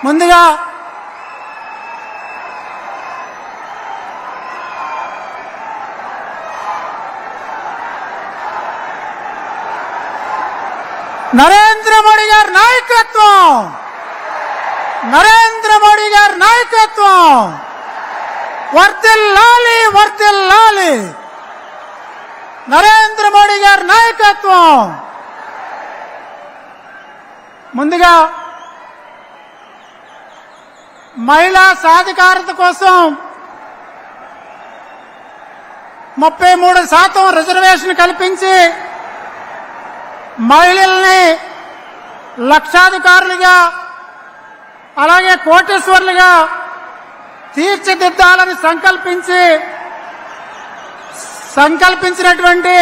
ముందుగా నరేంద్ర మోడీ గారి నాయకత్వం వర్ధిల్లాలి నరేంద్ర మోడీ గారి నాయకత్వం. ముందుగా మహిళా సాధికారత కోసం 33% రిజర్వేషన్ కల్పించి మహిళల్ని లక్షాధికారులుగా అలాగే కోటీశ్వరులుగా తీర్చిదిద్దాలని సంకల్పించినటువంటి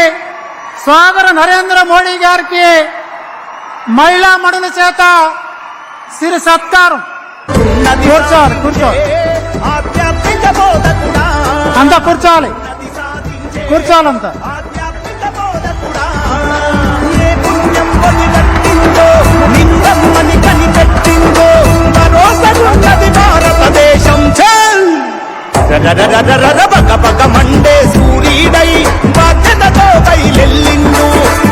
సోదర నరేంద్ర మోడీ గారికి మహిళా మడుల చేత సిరి సత్కారం. కూర్చోవాలి అంతా కూర్చోవాలంతా. భారతదేశం బగ మండే సూర్యుడై బాధ్యతతో బయలెల్లిండు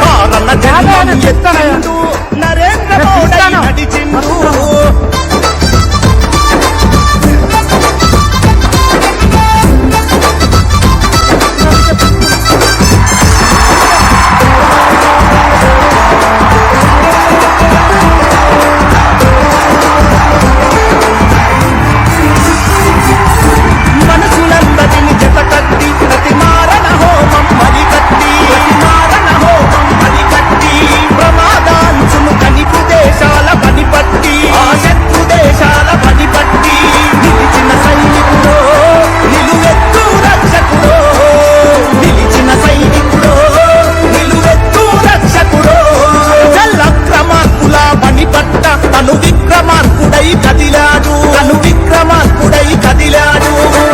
కారణ జన్మం ఎత్తిండు నరేంద్ర మోడీ నడిచిండు.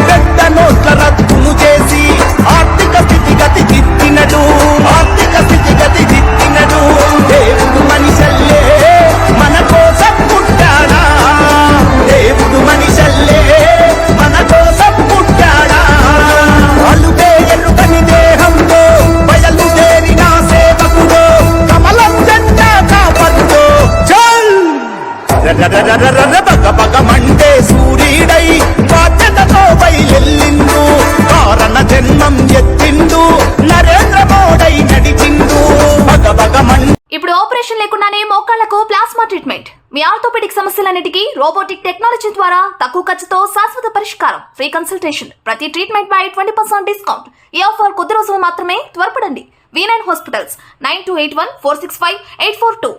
పెద్ద నోట్ల రద్దును చేసి ఆర్థిక స్థితిగతి దిద్దినడు దేవుడు మనిషల్లే మన కోసం పుట్టాడా అలుగే ఎరుగని దేహంతో బయలుదేరిన సేవకుడు కమలం జెండా కాపర్తో బగ మండే సూర్యుడై బాధ్యతతో బయలెల్లిండు కారణ జన్మం ఎత్తిండు నరేంద్ర మోడీ నడిచిండు బగ ఇప్పుడు ఆపరేషన్ లేకుండానే మోకాళ్లకు ప్లాస్మా ట్రీట్మెంట్. మీ ఆర్థోపెడిక్ సమస్యలన్నిటికీ రోబోటిక్ టెక్నాలజీ ద్వారా తక్కువ ఖర్చుతో శాశ్వత పరిష్కారం. Free consultation. ప్రతి ట్రీట్మెంట్ పై 20% డిస్కౌంట్. ఈ ఆఫర్ కొద్ది రోజులు మాత్రమే. త్వరపడండి. V9 hospitals 9281465842.